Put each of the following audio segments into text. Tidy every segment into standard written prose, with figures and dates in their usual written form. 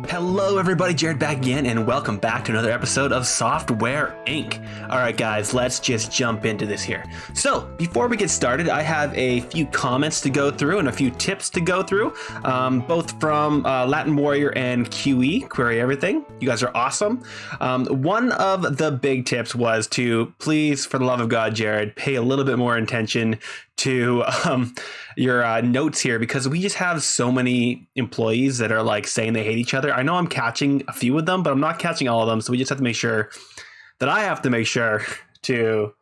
Hello everybody, Jared back again, and welcome back to another episode of Software Inc. Alright guys, let's just jump into this here. So, before we get started, I have a few comments to go through and a few tips to go through, both from Latin Warrior and QE, Query Everything. You guys are awesome. One of the big tips was to, please, for the love of God, Jared, pay a little bit more attention to your notes here, because we just have so many employees that are like saying they hate each other. I know I'm catching a few of them, but I'm not catching all of them. So we just have to make sure that I have to make sure to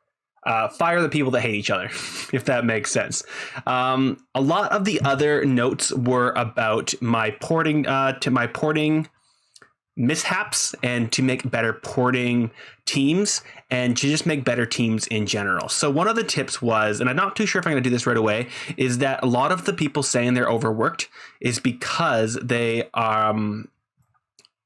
fire the people that hate each other, if that makes sense. A lot of the other notes were about my porting mishaps and to make better porting teams and to just make better teams in general. So one of the tips was, and I'm not too sure if I'm going to do this right away, is that a lot of the people saying they're overworked is because they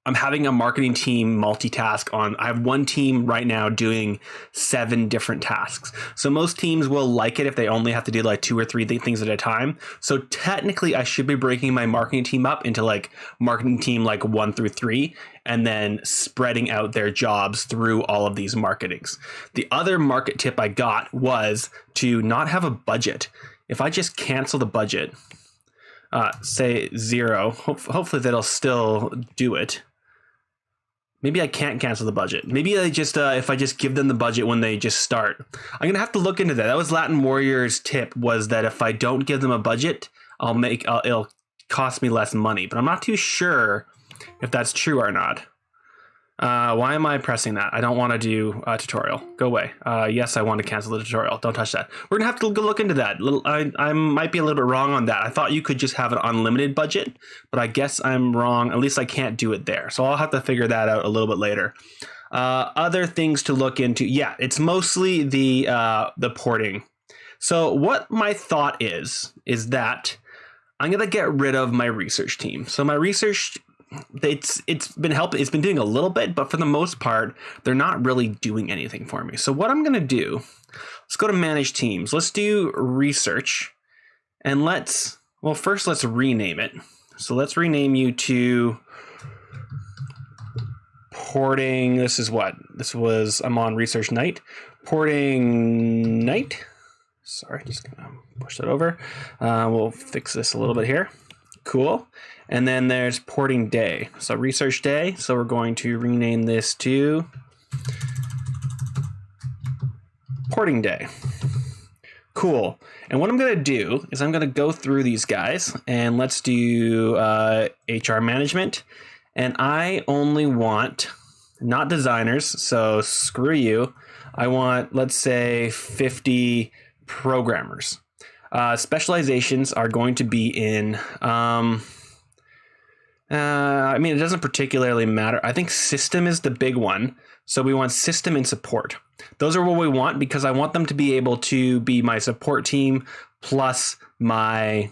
I'm having a marketing team multitask on. I have one team right now doing 7 different tasks. So most teams will like it if they only have to do like 2 or 3 things at a time. So technically I should be breaking my marketing team up into like marketing team like 1 through 3 and then spreading out their jobs through all of these marketings. The other market tip I got was to not have a budget. If I just cancel the budget, say 0, hopefully that'll still do it. Maybe I can't cancel the budget. Maybe I just if I just give them the budget when they just start. I'm gonna have to look into that. That was Latin Warrior's tip, was that if I don't give them a budget, it'll cost me less money. But I'm not too sure if that's true or not. Why am I pressing that? I don't want to do a tutorial. Go away. Yes, I want to cancel the tutorial. Don't touch that. We're gonna have to go look into that. I might be a little bit wrong on that. I thought you could just have an unlimited budget, but I guess I'm wrong. At least I can't do it there. So I'll have to figure that out a little bit later. Other things to look into. Yeah, it's mostly the porting. So what my thought is that I'm gonna get rid of my research team. So my research, it's been helping. It's been doing a little bit, but for the most part, they're not really doing anything for me. So what I'm going to do, let's go to manage teams. Let's do research, and first let's rename it. So let's rename you to porting. This is what this was. I'm on research night, porting night. Sorry, just gonna push that over. We'll fix this a little bit here. Cool. And then there's porting day. So research day. So we're going to rename this to porting day. Cool. And what I'm going to do is I'm going to go through these guys, and let's do HR management. And I only want, not designers, so screw you. I want, let's say, 50 programmers. Specializations are going to be in, I mean, it doesn't particularly matter. I think system is the big one. So we want system and support. Those are what we want, because I want them to be able to be my support team plus my,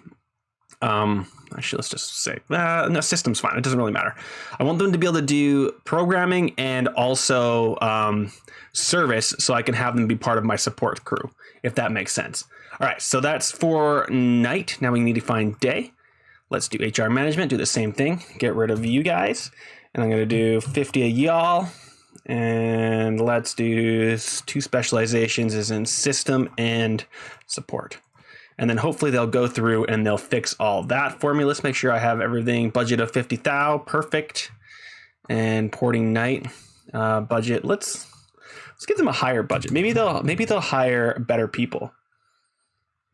actually, let's just say, no, system's fine. It doesn't really matter. I want them to be able to do programming and also service, so I can have them be part of my support crew, if that makes sense. All right, so that's for night. Now we need to find day. Let's do HR management, do the same thing. Get rid of you guys. And I'm going to do 50 of y'all. And let's do 2 specializations as in system and support. And then hopefully they'll go through and they'll fix all that for me. Let's make sure I have everything. Budget of 50,000, perfect. And porting night budget. Let's give them a higher budget. Maybe they'll hire better people.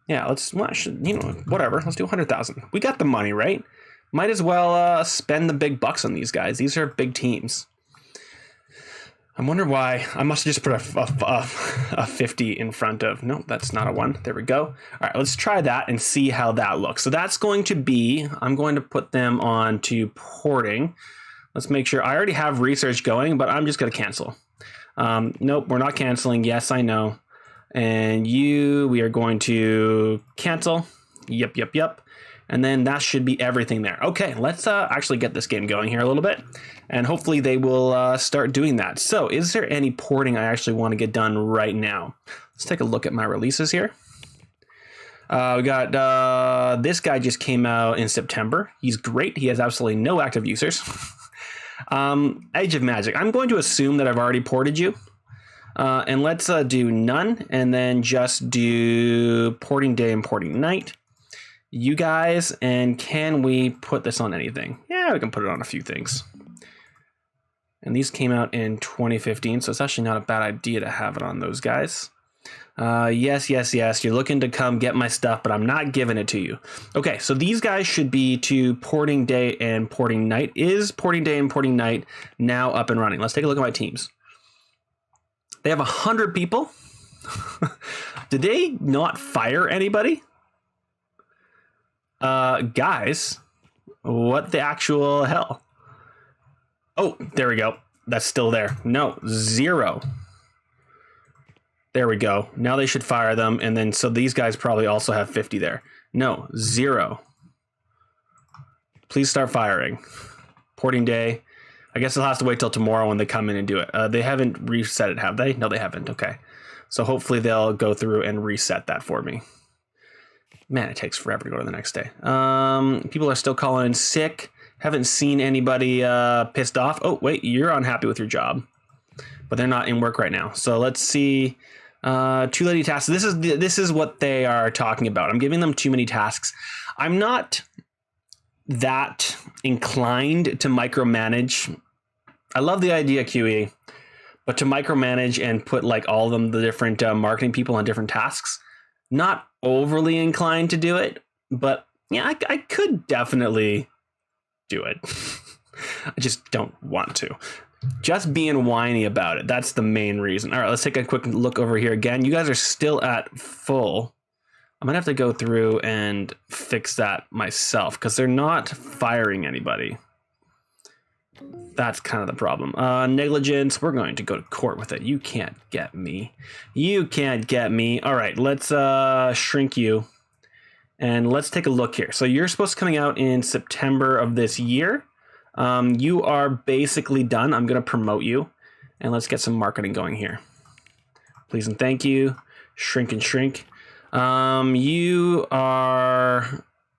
Yeah, whatever. Let's do 100,000. We got the money, right? Might as well spend the big bucks on these guys. These are big teams. I wonder why. I must have just put a 50 in front of. No, that's not a 1. There we go. All right, let's try that and see how that looks. So that's going to be, I'm going to put them on to porting. Let's make sure. I already have research going, but I'm just going to cancel. Nope, we're not canceling. Yes, I know. And we are going to cancel. Yep. And then that should be everything there. Okay, let's actually get this game going here a little bit. And hopefully they will start doing that. So is there any porting I actually want to get done right now? Let's take a look at my releases here. We got this guy just came out in September. He's great. He has absolutely no active users. Age of Magic. I'm going to assume that I've already ported you. And let's do none, and then just do porting day and porting night. You guys, and can we put this on anything? Yeah, we can put it on a few things. And these came out in 2015, so it's actually not a bad idea to have it on those guys. Yes. You're looking to come get my stuff, but I'm not giving it to you. Okay, so these guys should be to porting day and porting night. Is porting day and porting night now up and running? Let's take a look at my teams. They have 100 people. Did they not fire anybody? Guys, what the actual hell? Oh, there we go. That's still there. No, 0. There we go. Now they should fire them. And then, so these guys probably also have 50 there. No, 0. Please start firing. Porting day. I guess they'll have to wait till tomorrow when they come in and do it. They haven't reset it, have they? No, they haven't. Okay. So hopefully they'll go through and reset that for me. Man, it takes forever to go to the next day. People are still calling in sick. Haven't seen anybody pissed off. Oh, wait, you're unhappy with your job. But they're not in work right now. So let's see. Too many tasks. This is what they are talking about. I'm giving them too many tasks. I'm not that inclined to micromanage. I love the idea, QE, but to micromanage and put like all of them, the different marketing people on different tasks, not overly inclined to do it, but yeah, I could definitely do it. I just don't want to. Just being whiny about it. That's the main reason. All right, let's take a quick look over here again. You guys are still at full. I'm going to have to go through and fix that myself because they're not firing anybody. That's kind of the problem. Negligence, we're going to go to court with it. You can't get me. You can't get me. All right, let's shrink you. And let's take a look here. So you're supposed to be coming out in September of this year. You are basically done. I'm going to promote you. And let's get some marketing going here. Please and thank you. Shrink and shrink.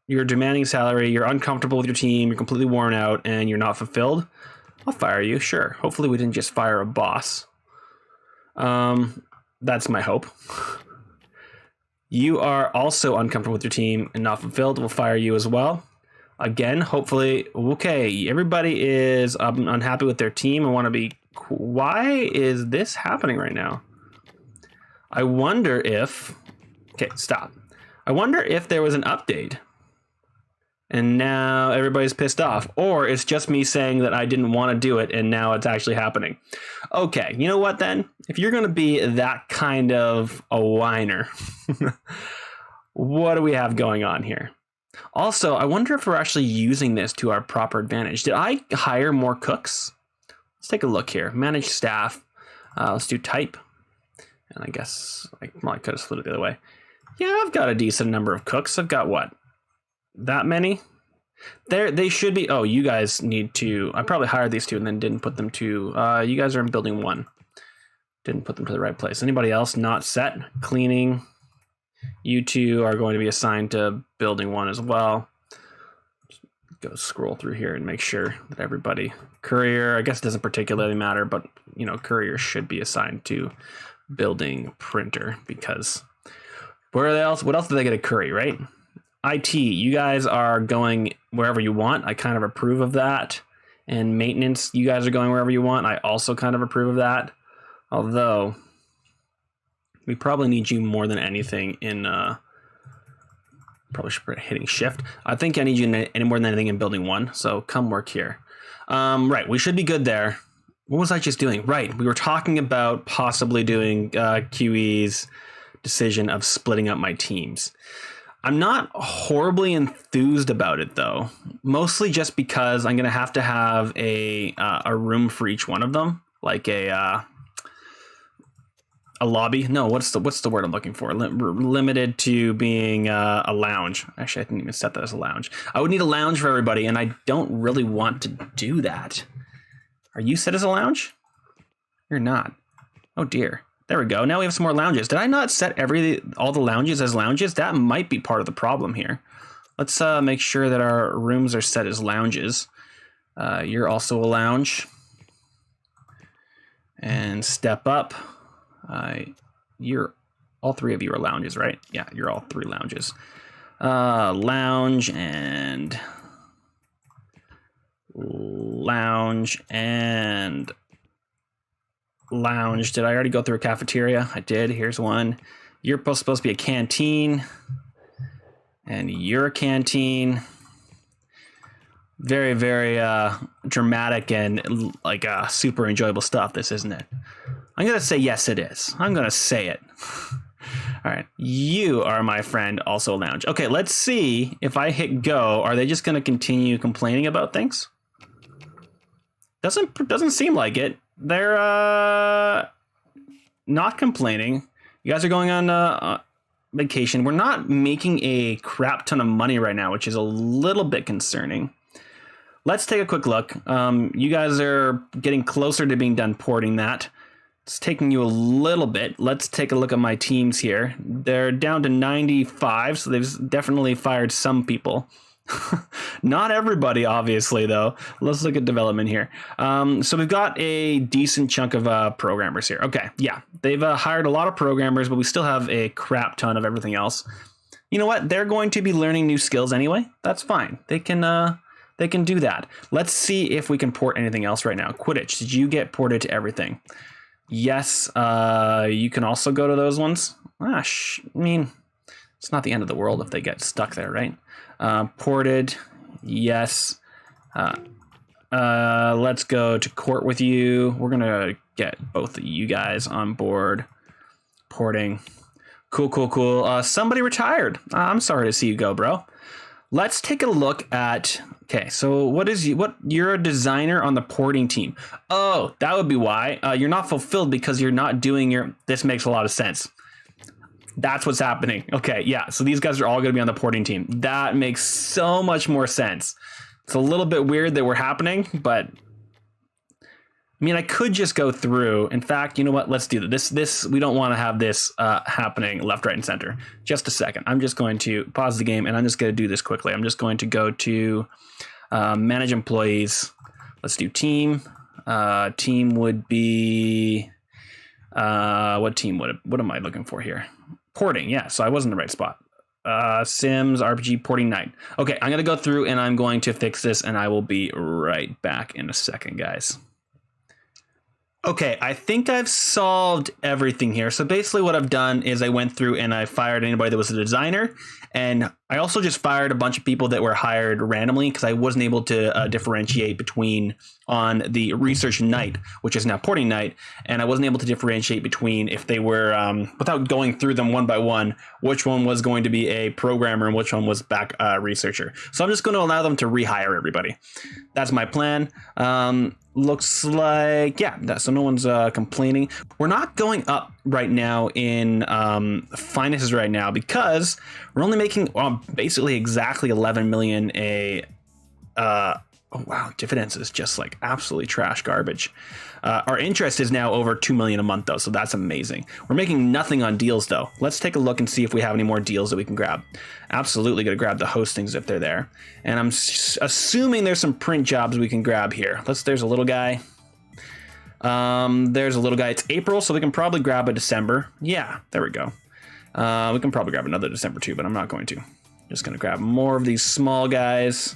You're demanding salary, you're uncomfortable with your team, you're completely worn out, and you're not fulfilled. I'll fire you, sure. Hopefully we didn't just fire a boss. That's my hope. You are also uncomfortable with your team and not fulfilled. We'll fire you as well. Again, hopefully, okay, everybody is unhappy with their team and want to be... Why is this happening right now? I wonder if... Okay, stop. I wonder if there was an update and now everybody's pissed off, or it's just me saying that I didn't want to do it and now it's actually happening. Okay, you know what then? If you're going to be that kind of a whiner, what do we have going on here? Also, I wonder if we're actually using this to our proper advantage. Did I hire more cooks? Let's take a look here. Manage staff. Let's do type. And I guess I could have split it the other way. Yeah, I've got a decent number of cooks. I've got what? That many? They should be. Oh, you guys need to. I probably hired these two and then didn't put them to. You guys are in building 1. Didn't put them to the right place. Anybody else not set? Cleaning. You two are going to be assigned to building 1 as well. Just go scroll through here and make sure that everybody. Courier, I guess it doesn't particularly matter, but you know, courier should be assigned to building printer because what else do they get a courier, right? IT, you guys are going wherever you want. I kind of approve of that. And maintenance, you guys are going wherever you want. I also kind of approve of that. Although we probably need you more than anything in probably should be hitting shift. I think I need you any more than anything in building 1. So come work here. Right, we should be good there. What was I just doing? Right, we were talking about possibly doing QE's decision of splitting up my teams. I'm not horribly enthused about it though, mostly just because I'm going to have a room for each one of them, like a lobby. No, what's the word I'm looking for? Limited to being a lounge. Actually, I didn't even set that as a lounge. I would need a lounge for everybody, and I don't really want to do that. Are you set as a lounge? You're not. Oh dear. There we go. Now we have some more lounges. Did I not set all the lounges as lounges? That might be part of the problem here. Let's make sure that our rooms are set as lounges. You're also a lounge. And step up. All three of you are lounges, right? Yeah, you're all three lounges. Lounge and lounge and lounge. Did I already go through a cafeteria? I did. Here's one. You're supposed to be a canteen. And you're a canteen. Very, very dramatic and like super enjoyable stuff, this, isn't it? I'm going to say yes, it is. I'm going to say it. All right. You are my friend, also a lounge. Okay, let's see if I hit go. Are they just going to continue complaining about things? Doesn't seem like it. They're not complaining. You guys are going on vacation. We're not making a crap ton of money right now, which is a little bit concerning. Let's take a quick look. You guys are getting closer to being done porting that. It's taking you a little bit. Let's take a look at my teams here. They're down to 95, so they've definitely fired some people. Not everybody, obviously, though. Let's look at development here. So we've got a decent chunk of programmers here. Okay, yeah. They've hired a lot of programmers, but we still have a crap ton of everything else. You know what? They're going to be learning new skills anyway. That's fine. They can do that. Let's see if we can port anything else right now. Quidditch, did you get ported to everything? Yes, you can also go to those ones. I mean, it's not the end of the world if they get stuck there, right? Ported, yes. Let's go to court with you. We're gonna get both of you guys on board. Porting. Cool. Somebody retired. I'm sorry to see you go, bro. Let's take a look at. Okay, so you're a designer on the porting team. Oh, that would be why. You're not fulfilled because you're not doing this makes a lot of sense. That's what's happening. Okay, yeah, so these guys are all going to be on the porting team. That makes so much more sense. It's a little bit weird that we're happening, but I mean, I could just go through. In fact, you know what? Let's do this. We don't want to have this happening left, right, and center. Just a second. I'm just going to pause the game, and I'm just going to do this quickly. I'm just going to go to manage employees. Let's do team. Team would be what team what am I looking for here? Porting. Yeah, so I was in the right spot. Sims, RPG, porting night. Okay, I'm going to go through, and I'm going to fix this, and I will be right back in a second, guys. Okay, I think I've solved everything here. So basically what I've done is I went through and I fired anybody that was a designer. And I also just fired a bunch of people that were hired randomly because I wasn't able to differentiate between on the research night, which is now porting night. And I wasn't able to differentiate between if they were, without going through them one by one, which one was going to be a programmer and which one was back researcher. So I'm just going to allow them to rehire everybody. That's my plan. Looks like, yeah, so no one's complaining. We're not going up right now in finances right now because we're only making basically exactly 11 million oh wow, dividends is just like absolutely trash garbage. Our interest is now over 2 million a month though, so that's amazing. We're making nothing on deals though. Let's take a look and see if we have any more deals that we can grab. Absolutely gonna grab the hostings if they're there. And I'm assuming there's some print jobs we can grab here. There's a little guy. There's a little guy. It's April, so we can probably grab a December. Yeah, there we go. We can probably grab another December too, but I'm not going to. Just gonna grab more of these small guys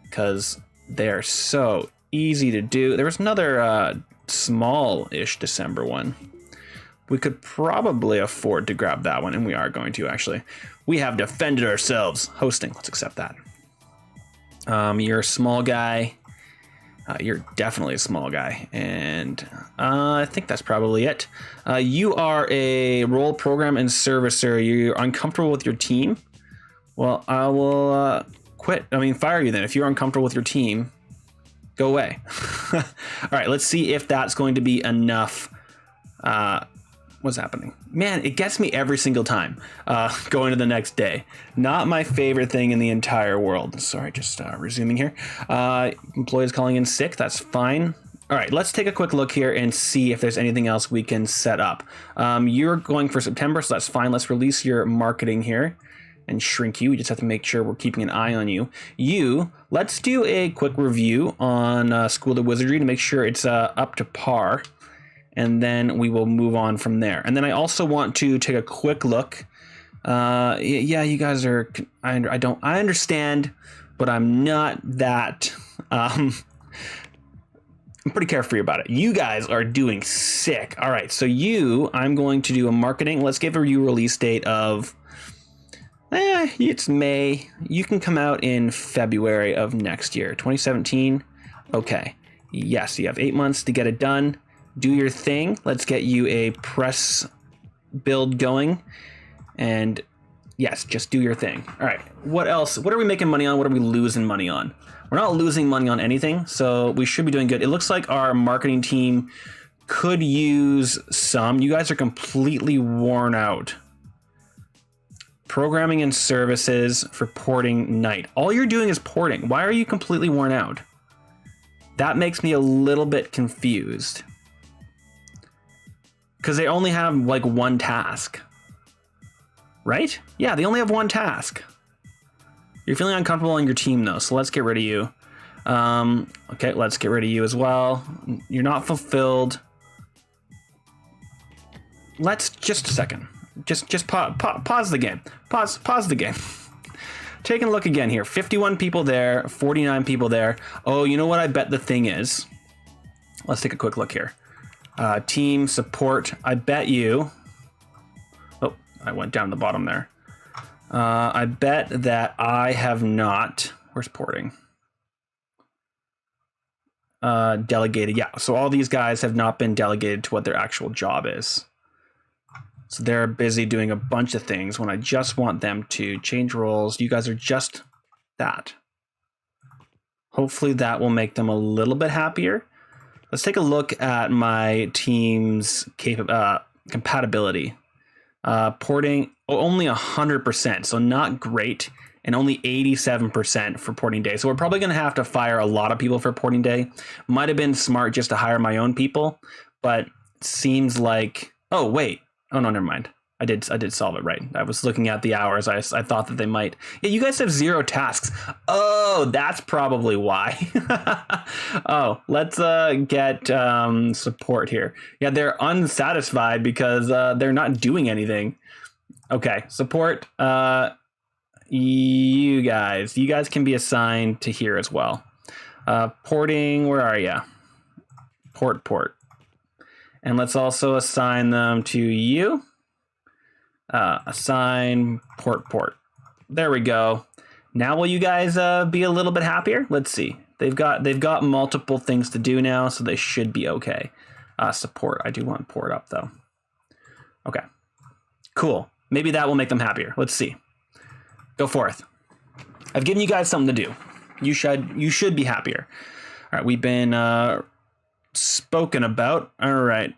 because they're so easy to do. There was another small-ish December one. We could probably afford to grab that one, and we are going to, actually. We have defended ourselves. Hosting, let's accept that. You're a small guy. You're definitely a small guy, and I think that's probably it. You are a role program and servicer. You're uncomfortable with your team? Well, I will fire you then. If you're uncomfortable with your team, go away. All right, let's see if that's going to be enough. What's happening? Man, it gets me every single time going to the next day. Not my favorite thing in the entire world. Sorry, just resuming here. Employees calling in sick, that's fine. All right, let's take a quick look here and see if there's anything else we can set up. You're going for September, so that's fine. Let's release your marketing here and shrink you. We just have to make sure we're keeping an eye on you. Let's do a quick review on School of Wizardry to make sure it's up to par, and then we will move on from there. And then I also want to take a quick look. Yeah, you guys are, I understand, but I'm not that, I'm pretty carefree about it. You guys are doing sick. All right, so I'm going to do a marketing. Let's give a release date of, it's May. You can come out in February of next year, 2017. Okay, yes, you have 8 months to get it done. Do your thing. Let's get you a press build going. And yes, just do your thing. All right, what else? What are we making money on? What are we losing money on? We're not losing money on anything, so we should be doing good. It looks like our marketing team could use some. You guys are completely worn out. Programming and services for porting night. All you're doing is porting. Why are you completely worn out? That makes me a little bit confused. Because they only have like one task. Right? Yeah, they only have one task. You're feeling uncomfortable on your team though, so let's get rid of you. Okay, let's get rid of you as well. You're not fulfilled. Let's just a second. Just pause the game. Pause the game. Taking a look again here. 51 people there, 49 people there. Oh, you know what I bet the thing is? Let's take a quick look here. Team support. I bet you. Oh, I went down the bottom there. I bet that I have not. Where's porting? Delegated. Yeah. So all these guys have not been delegated to what their actual job is. So they're busy doing a bunch of things when I just want them to change roles. You guys are just that. Hopefully that will make them a little bit happier. Let's take a look at my team's compatibility. Porting only 100%, so not great, and only 87% for porting day. So we're probably going to have to fire a lot of people for porting day. Might have been smart just to hire my own people, but it seems like, oh wait. Oh no, never mind. I did solve it right. I was looking at the hours. I thought that they might. Yeah, you guys have 0 tasks. Oh, that's probably why. Oh, let's get support here. Yeah, they're unsatisfied because they're not doing anything. Okay, support. You guys can be assigned to here as well. Porting, where are you? Port. And let's also assign them to you. Assign port. There we go. Now will you guys be a little bit happier? Let's see. They've got multiple things to do now, so they should be okay. Support. I do want port up though. Okay. Cool. Maybe that will make them happier. Let's see. Go forth. I've given you guys something to do. You should be happier. All right. We've been spoken about. All right.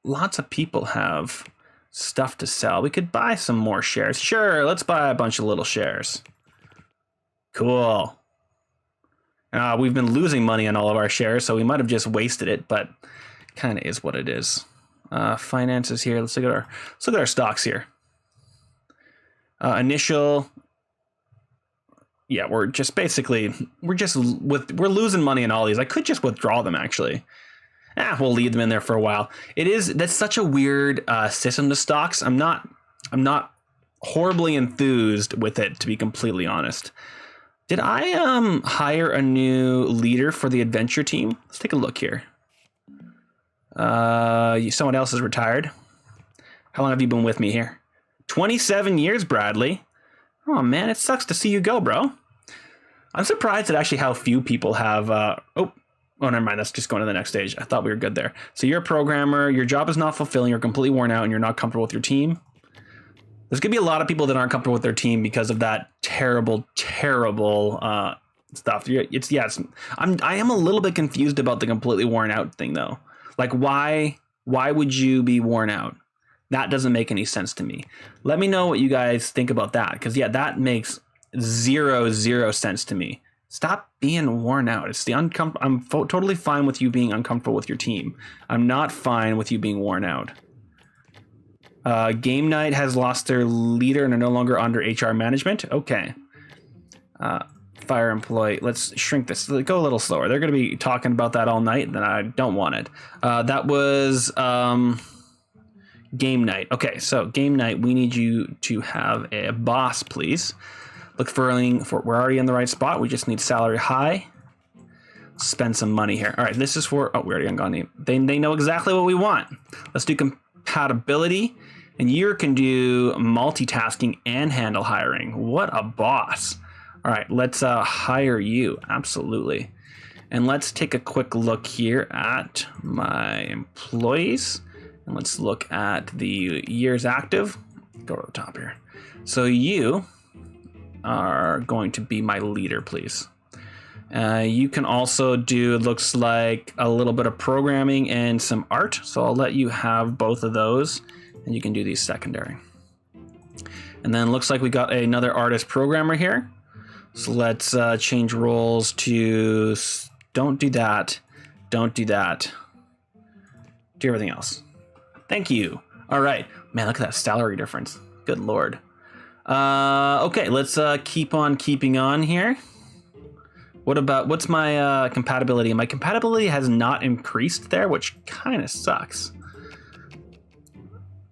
Lots of people have stuff to sell. We could buy some more shares. Sure, let's buy a bunch of little shares. Cool. We've been losing money on all of our shares, so we might have just wasted it, but kind of is what it is. Finances here. Let's look at our stocks here. Initial. Yeah, we're losing money in all these. I could just withdraw them actually. We'll leave them in there for a while. That's such a weird system to stocks. I'm not horribly enthused with it, to be completely honest. Did I hire a new leader for the adventure team? Let's take a look here. Someone else is retired. How long have you been with me here? 27 years, Bradley. Oh man, it sucks to see you go, bro. I'm surprised at actually how few people have. Oh, never mind. Let's just go to the next stage. I thought we were good there. So you're a programmer. Your job is not fulfilling. You're completely worn out, and you're not comfortable with your team. There's gonna be a lot of people that aren't comfortable with their team because of that terrible stuff. I am a little bit confused about the completely worn out thing though. Like why would you be worn out? That doesn't make any sense to me. Let me know what you guys think about that, because yeah, that makes zero sense to me. Stop being worn out. It's the uncomfortable. I'm totally fine with you being uncomfortable with your team. I'm not fine with you being worn out. Game Night has lost their leader and are no longer under HR management. Okay. Fire employee. Let's shrink this. Go a little slower. They're going to be talking about that all night, then I don't want it. That was Game Night. Okay, so Game Night, we need you to have a boss, please. Look for we're already in the right spot. We just need salary high. Spend some money here. All right, this is for, we already got name. They know exactly what we want. Let's do compatibility. And you can do multitasking and handle hiring. What a boss. All right, let's hire you. Absolutely. And let's take a quick look here at my employees. And let's look at the years active. Go to the top here. So you are going to be my leader, please. You can also do, it looks like, a little bit of programming and some art. So I'll let you have both of those, and you can do these secondary. And then it looks like we got another artist programmer here. So let's change roles to, don't do that, don't do that. Do everything else. Thank you. All right. Man, look at that salary difference. Good Lord. Okay, let's keep on keeping on here. What's my compatibility? My compatibility has not increased there, which kind of sucks.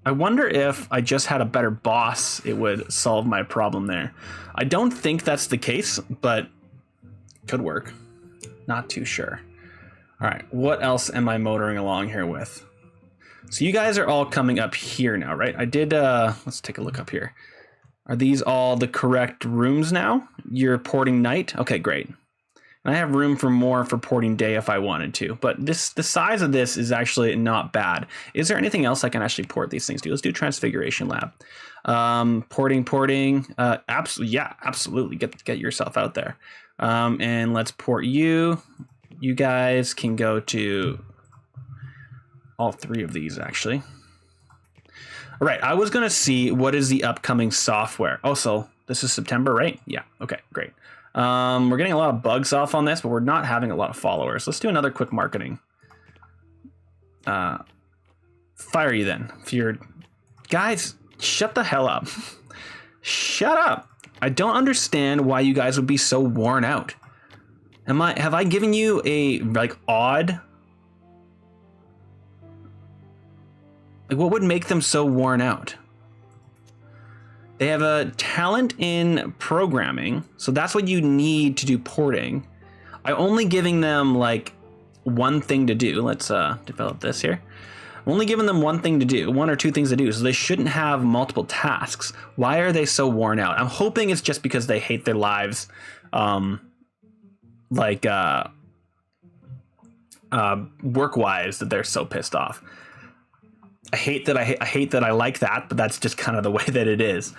I wonder if I just had a better boss, it would solve my problem there. I don't think that's the case, but could work. Not too sure. All right, what else am I motoring along here with? So you guys are all coming up here now, right? I did, let's take a look up here. Are these all the correct rooms now? You're porting night? Okay, great. And I have room for more for porting day if I wanted to, but the size of this is actually not bad. Is there anything else I can actually port these things to? Let's do Transfiguration Lab. Porting. Absolutely, yeah, absolutely. Get yourself out there. And let's port you. You guys can go to all three of these, actually. All right, I was going to see what is the upcoming software. Oh, so this is September, right? Yeah, okay, great. We're getting a lot of bugs off on this, but we're not having a lot of followers. Let's do another quick marketing. Fire you then. If you're... Guys, shut the hell up. Shut up. I don't understand why you guys would be so worn out. Have I given you a, like, odd... Like, what would make them so worn out? They have a talent in programming, so that's what you need to do porting. I'm only giving them like one thing to do. Let's develop this here. I'm only giving them one thing to do, one or two things to do, so they shouldn't have multiple tasks. Why are they so worn out? I'm hoping it's just because they hate their lives, work-wise, that they're so pissed off. I hate that I like that, but that's just kind of the way that it is.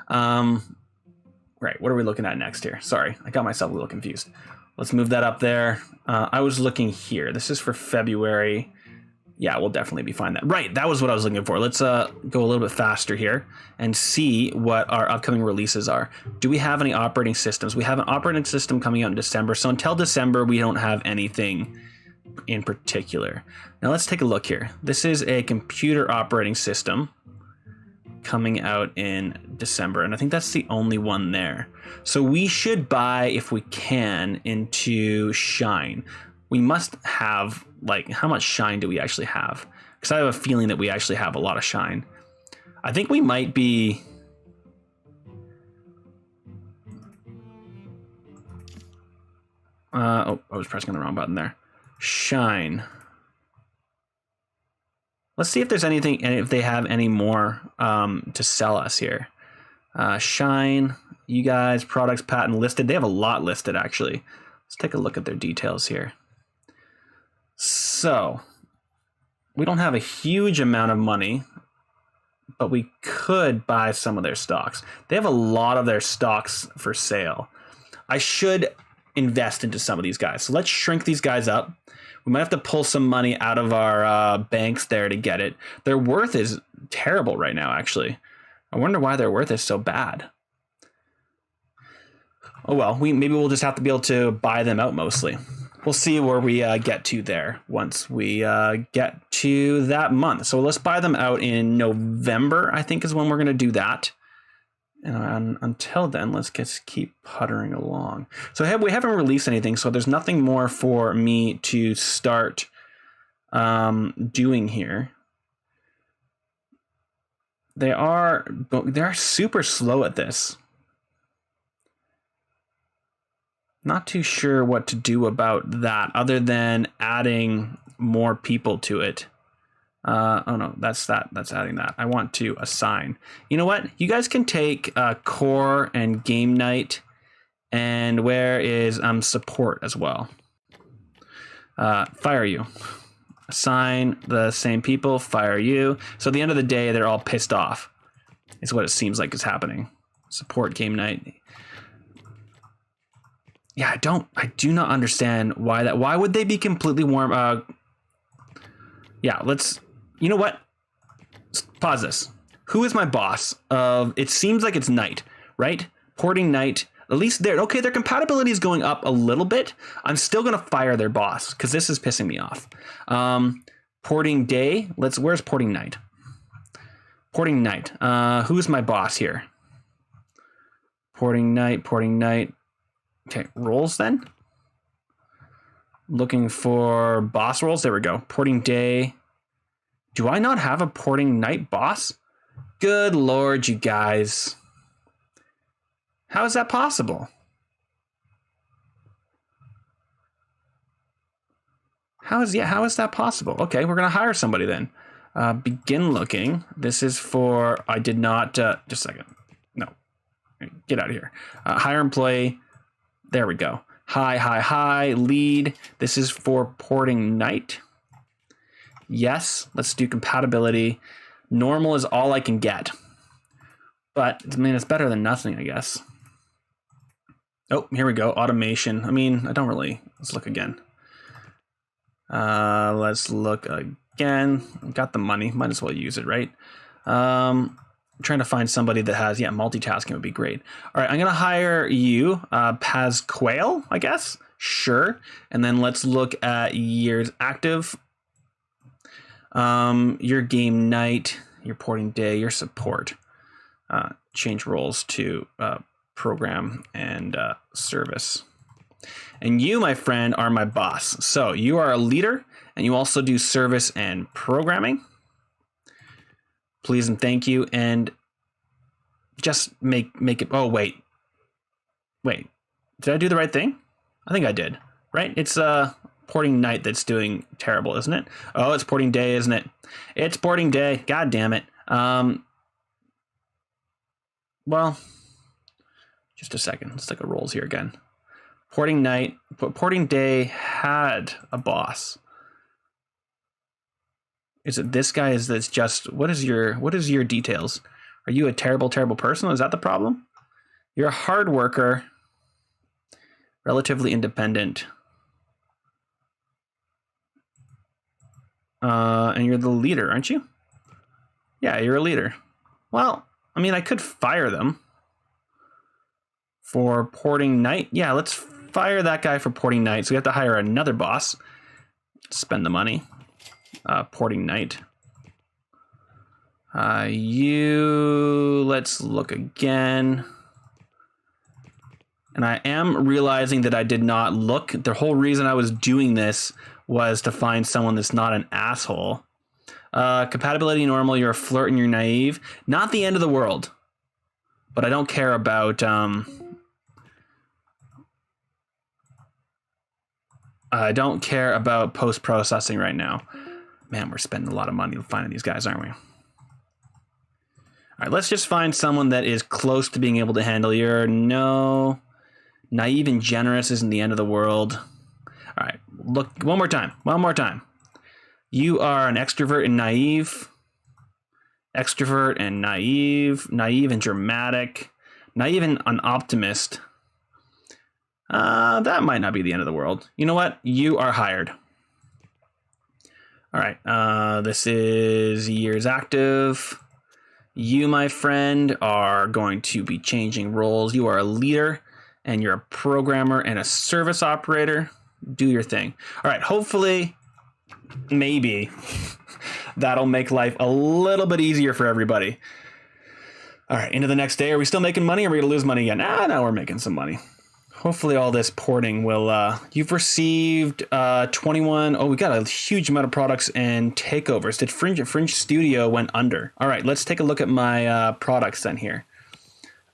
Right, what are we looking at next here? Sorry, I got myself a little confused. Let's move that up there. I was looking here. This is for February. Yeah, we'll definitely be fine. Right, that was what I was looking for. Let's go a little bit faster here and see what our upcoming releases are. Do we have any operating systems? We have an operating system coming out in December. So until December, we don't have anything in particular. Now let's take a look here. This is a computer operating system coming out in December, and I think that's the only one there. So we should buy, if we can, into Shine. We must have, like, how much Shine do we actually have? Because I have a feeling that we actually have a lot of Shine. I think we might be... oh, I was pressing the wrong button there. Shine. Let's see if there's anything, and if they have any more to sell us here. Shine, you guys, products, patent listed. They have a lot listed, actually. Let's take a look at their details here. So, we don't have a huge amount of money, but we could buy some of their stocks. They have a lot of their stocks for sale. I should invest into some of these guys. So let's shrink these guys up. We might have to pull some money out of our banks there to get it. Their worth is terrible right now, actually. I wonder why their worth is so bad. Oh well, maybe we'll just have to be able to buy them out mostly. We'll see where we get to there once we get to that month. So let's buy them out in November, I think is when we're going to do that. And until then, let's just keep puttering along. So we haven't released anything, so there's nothing more for me to start doing here. They are super slow at this. Not too sure what to do about that other than adding more people to it. Oh no, that's adding that. I want to assign. You know what? You guys can take core and game night, and where is support as well? Fire you. Assign the same people, fire you. So at the end of the day, they're all pissed off. Is what it seems like is happening. Support game night. Yeah, I do not understand why that. Why would they be completely warm? Yeah, you know what? Pause this. Who is my boss of, it seems like it's night, right? Porting night. At least their compatibility is going up a little bit. I'm still going to fire their boss because this is pissing me off. Porting day. Where's porting night? Porting night. Who's my boss here? Porting night. Okay, roles then. Looking for boss roles. There we go. Porting day. Do I not have a porting night boss? Good Lord, you guys. How is that possible? How is that possible? Okay, we're going to hire somebody then. Begin looking. This is for, I did not, just a second. No, get out of here. Hire employee. There we go. Hi, lead. This is for porting night. Yes, let's do compatibility. Normal is all I can get. But, I mean, it's better than nothing, I guess. Oh, here we go. Automation. I mean, I don't really. Let's look again. Let's look again. Got the money. Might as well use it, right? I'm trying to find somebody that has, multitasking would be great. All right, I'm going to hire you, Pasquale, I guess. Sure. And then let's look at years active. Your game night, your porting day, your support. Change roles to program and service. And you, my friend, are my boss. So you are a leader, and you also do service and programming. Please and thank you. And just make it. Oh, wait. Did I do the right thing? I think I did. Right? It's porting night that's doing terrible, isn't it? Oh, it's porting day, isn't it? It's porting day. God damn it. Well, just a second. Let's take a rolls here again. Porting night, but porting day had a boss. Is it this guy? Is this just, what is your details? Are you a terrible person? Is that the problem? You're a hard worker, relatively independent. And you're the leader, aren't you? Yeah, you're a leader. Well, I mean, I could fire them for porting night. Yeah, let's fire that guy for porting night. So we have to hire another boss. Spend the money. Porting night. Let's look again. And I am realizing that I did not look. The whole reason I was doing this was to find someone that's not an asshole. Compatibility normal, you're a flirt and you're naive. Not the end of the world. But I don't care about post-processing right now. Man, we're spending a lot of money finding these guys, aren't we? All right, let's just find someone that is close to being able to handle your naive and generous isn't the end of the world. All right, look one more time. You are an extrovert and naive. Extrovert and naive and dramatic. Naive and an optimist. That might not be the end of the world. You know what? You are hired. All right. This is years active. You, my friend, are going to be changing roles. You are a leader, and you're a programmer and a service operator, do your thing. All right, hopefully, maybe that'll make life a little bit easier for everybody. All right, into the next day. Are we still making money, or are we going to lose money again? Now we're making some money. Hopefully all this porting will, you've received 21. Oh, we got a huge amount of products and takeovers. Did Fringe Studio went under? All right, let's take a look at my products then here.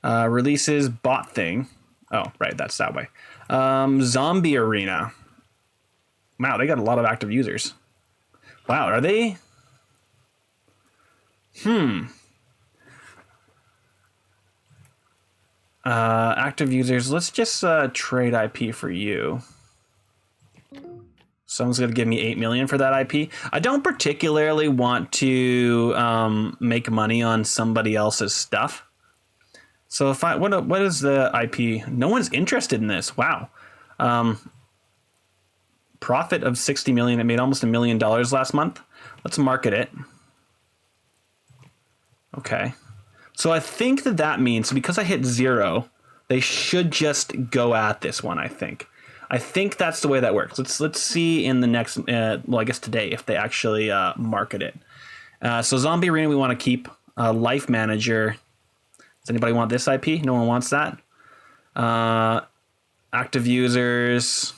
Releases, bot thing. Oh, right, that's that way. Zombie Arena. Wow, they got a lot of active users. Wow, are they? Active users, let's just trade IP for you. Someone's going to give me 8 million for that IP. I don't particularly want to make money on somebody else's stuff. So if I, what is the IP? No one's interested in this. Wow. Profit of 60 million. It made almost $1 million last month. Let's market it. Okay. So I think that means because I hit 0, they should just go at this one, I think. I think that's the way that works. Let's see in the next, well, I guess today, if they actually market it. So Zombie Arena, we want to keep. Life Manager. Does anybody want this IP? No one wants that. Active users.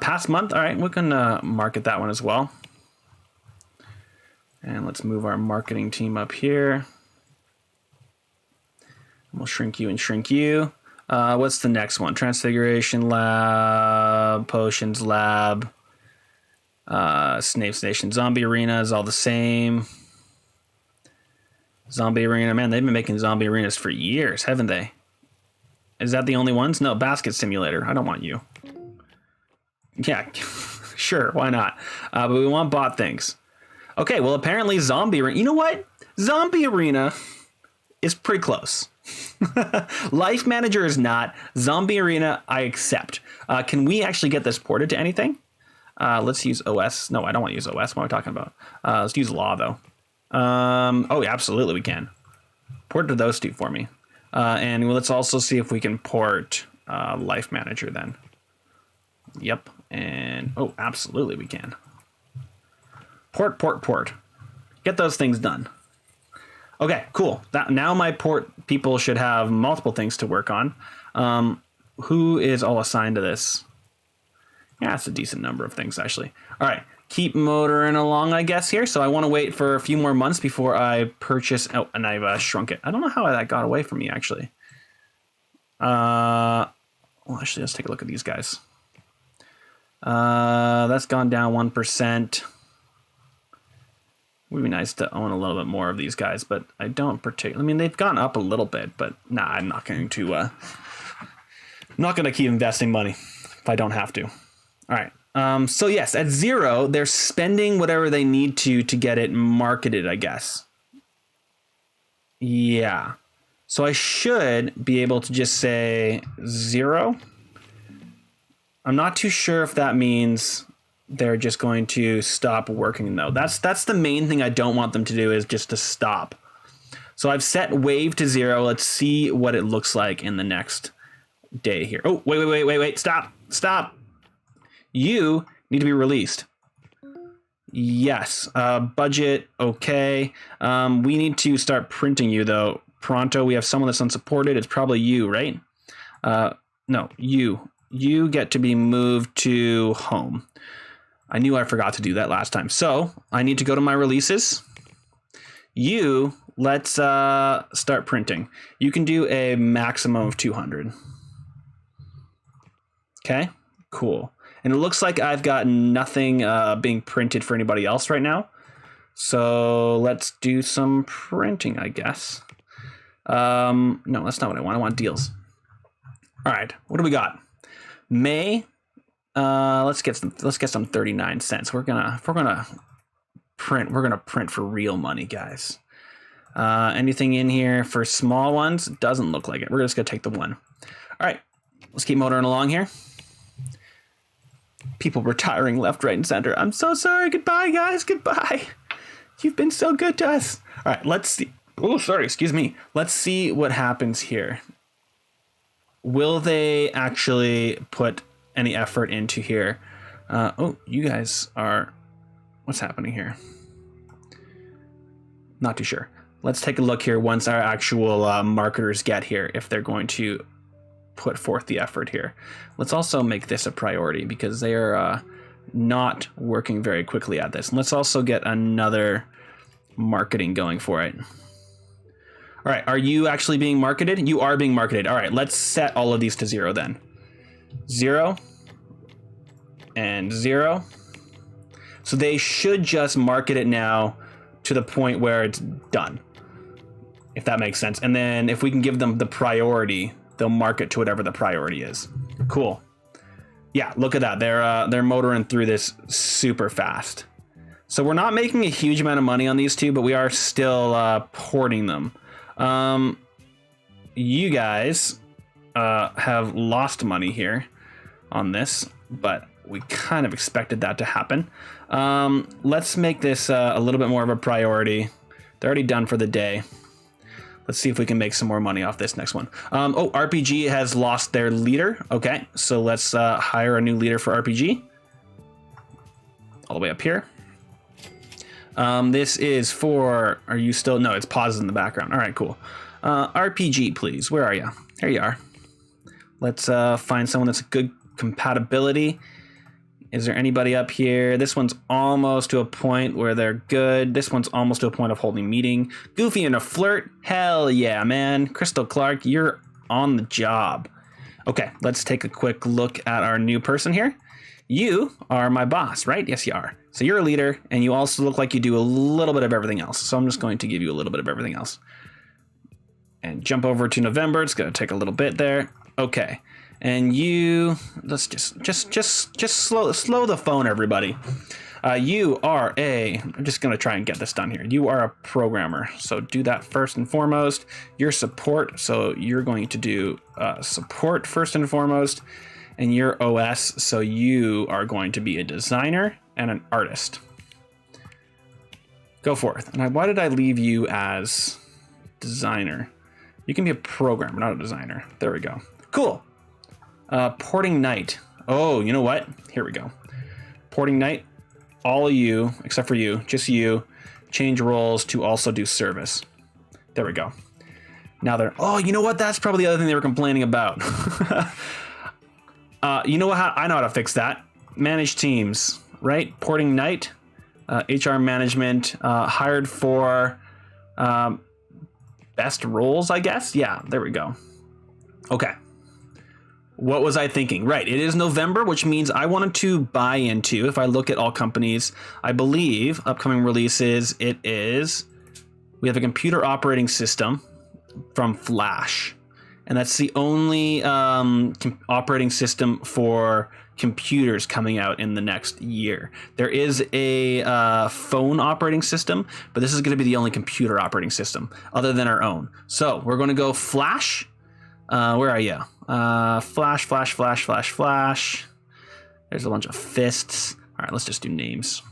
Past month. All right, we can market that one as well. And let's move our marketing team up here. We'll shrink you and shrink you. What's the next one? Transfiguration Lab, Potions Lab, Snape's Nation. Zombie Arena is all the same. Zombie Arena, man, they've been making zombie arenas for years, haven't they? Is that the only ones? No, Basket Simulator. I don't want you. Yeah, sure, why not? But we want bot things. Okay, well, apparently Zombie Arena... You know what? Zombie Arena is pretty close. Life Manager is not. Zombie Arena, I accept. Can we actually get this ported to anything? Let's use OS. No, I don't want to use OS. What am I talking about? Let's use Law, though. Oh, absolutely we can. Port to those two for me. And let's also see if we can port Life Manager then. Yep. And, oh, absolutely we can. Port. Get those things done. Okay, cool. Now my port people should have multiple things to work on. Who is all assigned to this? Yeah, that's a decent number of things, actually. All right, keep motoring along, I guess, here. So I want to wait for a few more months before I purchase... Oh, and I've shrunk it. I don't know how that got away from me, actually. Well, actually, let's take a look at these guys. That's gone down 1%. Would be nice to own a little bit more of these guys, but I don't particularly. I mean, they've gone up a little bit, but nah, I'm not going to. I'm not going to keep investing money if I don't have to. All right. So yes, at 0, they're spending whatever they need to get it marketed, I guess. Yeah. So I should be able to just say 0. I'm not too sure if that means they're just going to stop working, though. That's the main thing I don't want them to do, is just to stop. So I've set wave to 0. Let's see what it looks like in the next day here. Oh, wait. Stop. You need to be released. Yes. Budget. Okay. We need to start printing you, though. Pronto. We have someone that's unsupported. It's probably you, right? No, you. You get to be moved to home. I knew I forgot to do that last time. So I need to go to my releases. Let's start printing. You can do a maximum of 200. Okay, cool. And it looks like I've got nothing being printed for anybody else right now. So let's do some printing, I guess. No, that's not what I want. I want deals. All right, what do we got? May. Let's get some 39 cents. We're gonna print for real money, guys. Anything in here for small ones? Doesn't look like it. We're just gonna take the one. All right, let's keep motoring along here. People retiring left, right, and center. I'm so sorry. Goodbye, guys. Goodbye. You've been so good to us. All right, let's see. Oh, sorry. Excuse me. Let's see what happens here. will they actually put any effort into here? Oh, you guys are, what's happening here? Not too sure. Let's take a look here once our actual marketers get here, if they're going to put forth the effort here. Let's also make this a priority because they are not working very quickly at this. And let's also get another marketing going for it. All right, are you actually being marketed? You are being marketed. All right, let's set all of these to 0 then. 0 and 0. So they should just market it now to the point where it's done, if that makes sense. And then if we can give them the priority, they'll mark it to whatever the priority is. Cool. Yeah, look at that. They're motoring through this super fast. So we're not making a huge amount of money on these two, but we are still porting them. You guys have lost money here on this, but we kind of expected that to happen. Let's make this a little bit more of a priority. They're already done for the day. Let's see if we can make some more money off this next one. Oh, RPG has lost their leader. Okay, so let's hire a new leader for RPG. All the way up here. This is for, are you still, no, it's pauses in the background. All right, cool. RPG, please. Where are you? There you are. Let's find someone that's a good compatibility. Is there anybody up here? This one's almost to a point where they're good. This one's almost to a point of holding meeting. Goofy and a flirt? Hell yeah, man. Crystal Clark, you're on the job. Okay, let's take a quick look at our new person here. You are my boss, right? Yes, you are. So you're a leader, and you also look like you do a little bit of everything else. So I'm just going to give you a little bit of everything else. And jump over to November. It's going to take a little bit there. Okay. And you, let's just slow the phone, everybody. You are I'm just gonna try and get this done here. You are a programmer, so do that first and foremost. Your support, so you're going to do support first and foremost. And your OS, so you are going to be a designer and an artist. Go forth. And why did I leave you as designer? You can be a programmer, not a designer. There we go. Cool. Porting night. Oh, you know what? Here we go. Porting night. All of you, except for you, just you, change roles to also do service. There we go. Now they're, oh, you know what? That's probably the other thing they were complaining about. You know what? I know how to fix that. Manage teams, right? Porting night, HR management, hired for best roles, I guess. Yeah, there we go. Okay. What was I thinking? Right, it is November, which means I wanted to buy into, if I look at all companies, I believe upcoming releases, we have a computer operating system from Flash. And that's the only operating system for computers coming out in the next year. There is a phone operating system, but this is going to be the only computer operating system other than our own. So we're going to go Flash. Where are you? Flash. There's a bunch of fists. All right, let's just do names.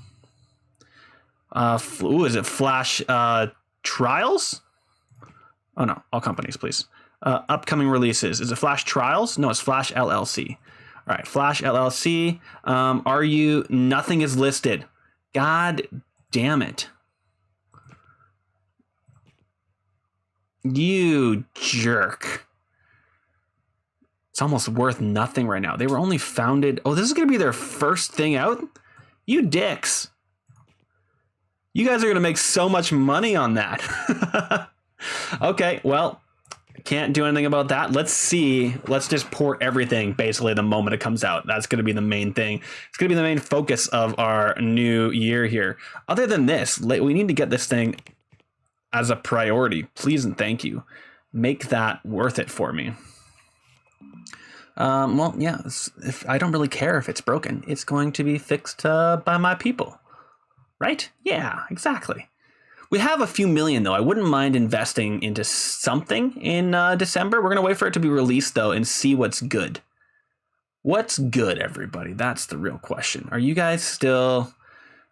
Is it Flash Trials? Oh no, all companies, please. Upcoming releases. Is it Flash Trials? No, it's Flash LLC. All right, Flash LLC. Are you? Nothing is listed. God damn it. You jerk. It's almost worth nothing right now. They were only founded. Oh, this is going to be their first thing out? You dicks. You guys are going to make so much money on that. Okay, well, can't do anything about that. Let's see. Let's just port everything basically the moment it comes out. That's going to be the main thing. It's going to be the main focus of our new year here. Other than this, we need to get this thing as a priority. Please and thank you. Make that worth it for me. Well, yeah, if I don't really care if it's broken, it's going to be fixed by my people. Right? Yeah, exactly. We have a few million, though. I wouldn't mind investing into something in December. We're going to wait for it to be released, though, and see what's good. What's good, everybody? That's the real question. Are you guys still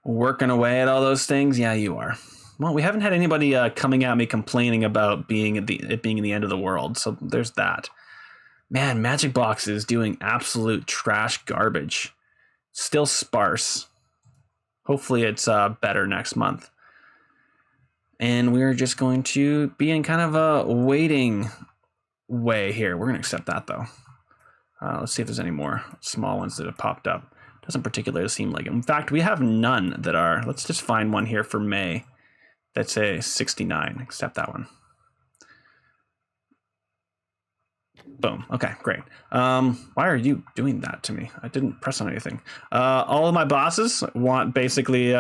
working away at all those things? Yeah, you are. Well, we haven't had anybody coming at me complaining about it being in the end of the world, so there's that. Man, Magic Box is doing absolute trash garbage. Still sparse. Hopefully it's better next month. And we're just going to be in kind of a waiting way here. We're going to accept that, though. Let's see if there's any more small ones that have popped up. Doesn't particularly seem like it. In fact, we have none that are. Let's just find one here for May. That's a 69. Accept that one. Boom. Okay, great. Why are you doing that to me? I didn't press on anything. All of my bosses want basically...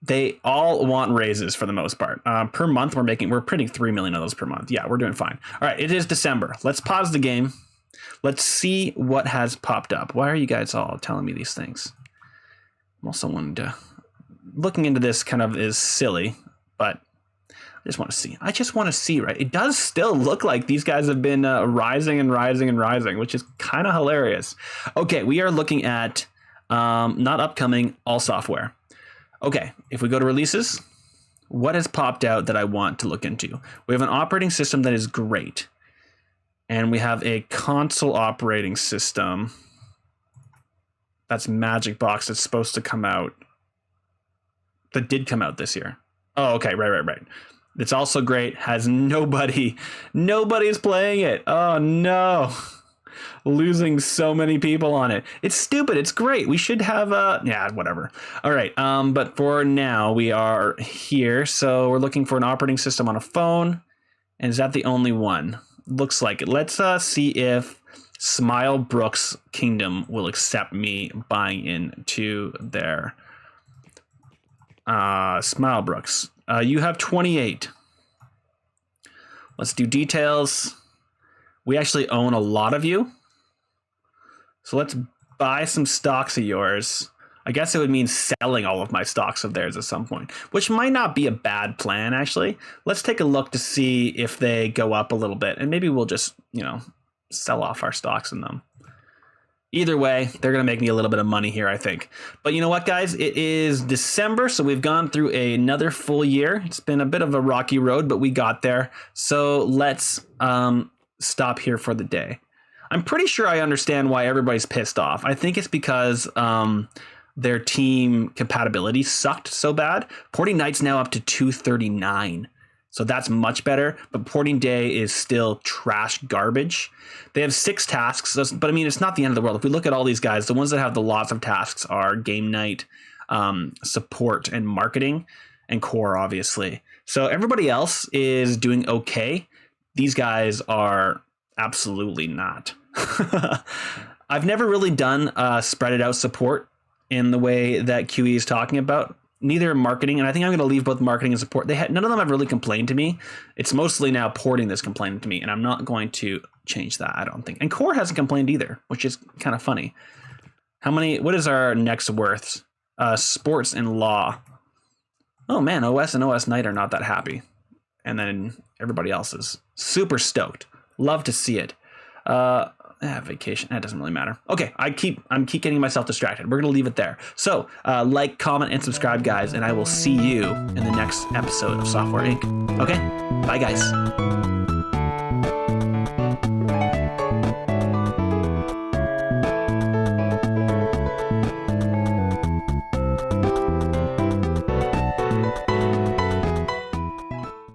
they all want raises for the most part. Per month, we're printing 3 million of those per month. Yeah, we're doing fine. All right, it is December. Let's pause the game. Let's see what has popped up. Why are you guys all telling me these things? I'm also wanting to... Looking into this kind of is silly, but I just want to see. I just want to see, right? It does still look like these guys have been rising and rising and rising, which is kind of hilarious. Okay, we are looking at not upcoming, all software. Okay, if we go to releases, what has popped out that I want to look into? We have an operating system that is great. And we have a console operating system that's Magic Box that's supposed to come out. That did come out this year. Oh, okay, right. It's also great, has nobody's playing it. Oh no. Losing so many people on it. It's stupid. It's great. We should have yeah, whatever. All right. But for now we are here. So we're looking for an operating system on a phone. And is that the only one? Looks like it. Let's see if Smile Brooks Kingdom will accept me buying into their Smile Brooks. You have 28. Let's do details. We actually own a lot of you. So let's buy some stocks of yours. I guess it would mean selling all of my stocks of theirs at some point, which might not be a bad plan, actually. Let's take a look to see if they go up a little bit, and maybe we'll just, sell off our stocks in them. Either way, they're going to make me a little bit of money here, I think. But you know what, guys? It is December, so we've gone through another full year. It's been a bit of a rocky road, but we got there. So let's stop here for the day. I'm pretty sure I understand why everybody's pissed off. I think it's because their team compatibility sucked so bad. Porting night's now up to 239. So that's much better, but porting day is still trash garbage. They have 6 tasks, but I mean, it's not the end of the world. If we look at all these guys, the ones that have the lots of tasks are game night, support, and marketing, and core, obviously. So everybody else is doing okay. These guys are absolutely not. I've never really done spread it out support in the way that QE is talking about. Neither marketing, and I think I'm going to leave both marketing and support. None of them have really complained to me. It's mostly now porting that's complaining to me, and I'm not going to change that, I don't think. And core hasn't complained either, which is kind of funny. What is our next worths? Sports and law. Oh man, OS and OS Night are not that happy. And then everybody else is super stoked. Love to see it. Vacation. That doesn't really matter. Okay, I'm keep getting myself distracted. We're gonna leave it there. So like, comment, and subscribe, guys, and I will see you in the next episode of Software Inc. Okay, bye, guys.